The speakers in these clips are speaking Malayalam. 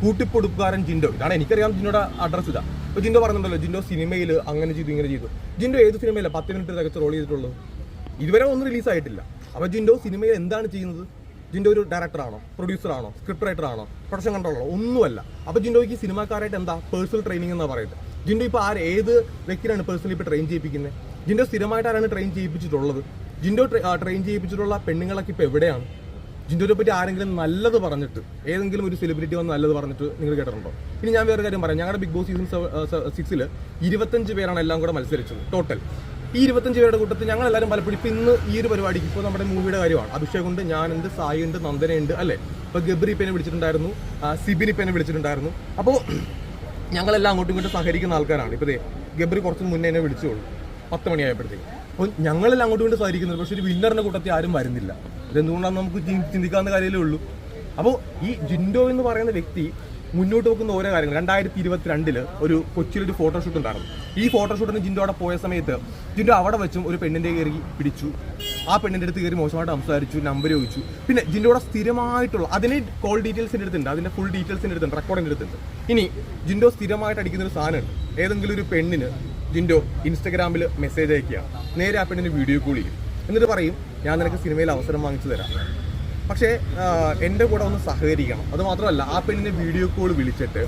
കൂട്ടിപ്പൊടുക്കാരൻ ജിൻഡോ. ഇതാണ് എനിക്കറിയാം ജിൻഡോയുടെ അഡ്രസ് ഇതാ. അപ്പോൾ ജിൻഡോ പറയുന്നുണ്ടല്ലോ ജിൻഡോ സിനിമയിൽ അങ്ങനെ ചെയ്തു ഇങ്ങനെ ചെയ്തു. ജിൻഡോ ഏത് സിനിമയിലാണ് 10 മിനിറ്റ് തികച്ച് റോൾ ചെയ്തിട്ടുള്ളത്? ഇതുവരെ ഒന്നും റിലീസായിട്ടില്ല. അപ്പോൾ ജിൻഡോ സിനിമയിൽ എന്താണ് ചെയ്യുന്നത്? ജിൻഡോ ഒരു ഡയറക്ടറാണോ, പ്രൊഡ്യൂസറാണോ, സ്ക്രിപ്റ്റ് റൈറ്ററാണോ, പ്രൊഡക്ഷൻ കൺട്രോളറോ? ഒന്നുമല്ല. അപ്പോൾ ജിൻഡോയ്ക്ക് സിനിമാക്കാരായിട്ട് എന്താ പേഴ്സണൽ ട്രെയിനിങ് എന്നാണ് പറയുന്നത്. ജിൻഡോ ഇപ്പോൾ ഏത് വ്യക്തിയാണ് പേഴ്സണലി ഇപ്പോൾ ട്രെയിൻ ചെയ്യിപ്പിക്കുന്നത്? ജിൻഡോ സ്ഥിരമായിട്ട് ആരാണ് ട്രെയിൻ ചെയ്യിപ്പിച്ചിട്ടുള്ളത്? ജിൻഡോ ട്രെയിൻ ചെയ്യിപ്പിച്ചിട്ടുള്ള പെണ്ണുങ്ങളൊക്കെ ഇപ്പോൾ എവിടെയാണ്? ജിൻഡോയെ പറ്റി ആരെങ്കിലും നല്ലത് പറഞ്ഞിട്ട്, ഏതെങ്കിലും ഒരു സെലിബ്രിറ്റി വന്ന് നല്ലത് പറഞ്ഞിട്ട് നിങ്ങൾ കേട്ടിട്ടുണ്ടോ? ഇനി ഞാൻ വേറെ കാര്യം പറയാം. ഞങ്ങളുടെ ബിഗ് ബോസ് സീസൺ 6 25 പേരാണ് എല്ലാം കൂടെ മത്സരിച്ചത് ടോട്ടൽ. ഈ 25 പേരുടെ കൂട്ടത്തിൽ ഞങ്ങളെല്ലാവരും പലപ്പോഴും ഇപ്പോൾ ഇന്ന് ഈ ഒരു പരിപാടിക്ക് ഇപ്പോൾ നമ്മുടെ മൂവിയുടെ കാര്യമാണ്. അഭിഷേക് ഉണ്ട്, ഞാനുണ്ട്, സായി ഉണ്ട്, നന്ദനയുണ്ട്, അല്ലേ? ഇപ്പോൾ ഗബ്രി ഇപ്പം എന്നെ വിളിച്ചിട്ടുണ്ടായിരുന്നു, സിബിൻ ഇപ്പം എന്നെ വിളിച്ചിട്ടുണ്ടായിരുന്നു. അപ്പോൾ ഞങ്ങളെല്ലാം അങ്ങോട്ടും ഇങ്ങോട്ടും സഹകരിക്കുന്ന ആൾക്കാരാണ്. ഇപ്പോൾ ഗബ്രി കുറച്ച് മുന്നേ എന്നെ വിളിച്ചോളൂ 10 മണിയായപ്പോഴത്തേക്ക്. അപ്പോൾ ഞങ്ങളെല്ലാം അങ്ങോട്ടും ഇങ്ങോട്ട് സഹകരിക്കുന്നത്. പക്ഷേ ഒരു വിന്നറിൻ്റെ കൂട്ടത്തിൽ ആരും വരുന്നില്ല. ഇതെന്തുകൊണ്ടാണെന്ന് നമുക്ക് ചിന്തിക്കാവുന്ന കാര്യമേ ഉള്ളൂ. അപ്പോൾ ഈ ജിൻഡോ എന്ന് പറയുന്ന വ്യക്തി മുന്നോട്ട് വെക്കുന്ന ഓരോ കാര്യങ്ങൾ 2022 ഒരു കൊച്ചിയിലൊരു ഫോട്ടോഷൂട്ട് ഉണ്ടായിരുന്നു. ഈ ഫോട്ടോഷൂട്ടിന് ജിൻഡോ അവിടെ പോയ സമയത്ത് ജിൻഡോ അവിടെ വെച്ചും ഒരു പെണ്ണിൻ്റെ കയറി പിടിച്ചു. ആ പെണ്ണിൻ്റെ അടുത്ത് കയറി മോശമായിട്ട് സംസാരിച്ചു, നമ്പർ ചോദിച്ചു. പിന്നെ ജിൻഡോയുടെ സ്ഥിരമായിട്ടുള്ള അതിന് കോൾ ഡീറ്റെയിൽസിൻ്റെ അടുത്തുണ്ട്, അതിൻ്റെ ഫുൾ ഡീറ്റെയിൽസിൻ്റെ അടുത്തുണ്ട്, റെക്കോർഡിൻ്റെ അടുത്തുണ്ട്. ഇനി ജിൻഡോ സ്ഥിരമായിട്ട് അടിക്കുന്നൊരു സാധനമുണ്ട്. ഏതെങ്കിലും ഒരു പെണ്ണിന് ജിൻഡോ ഇൻസ്റ്റഗ്രാമിൽ മെസ്സേജ് അയക്കുകയാണ്. നേരെ ആ പെണ്ണിന് വീഡിയോ കോൾ ചെയ്യും. എന്നിട്ട് പറയും, ഞാൻ നിനക്ക് സിനിമയിൽ അവസരം വാങ്ങിച്ചു തരാം, പക്ഷേ എൻ്റെ കൂടെ ഒന്ന് സഹകരിക്കണം. അത് മാത്രമല്ല, ആ പെണ്ണിനെ വീഡിയോ കോൾ വിളിച്ചിട്ട്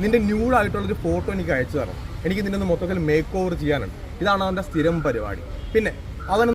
നിൻ്റെ ന്യൂഡായിട്ടുള്ളൊരു ഫോട്ടോ എനിക്ക് അയച്ചു തരണം, എനിക്ക് നിന്നെ ഒന്ന് മൊത്തത്തിൽ മേക്ക് ഓവർ ചെയ്യാനുണ്ട്. ഇതാണ് അവൻ്റെ സ്ഥിരം പരിപാടി. പിന്നെ അവൻ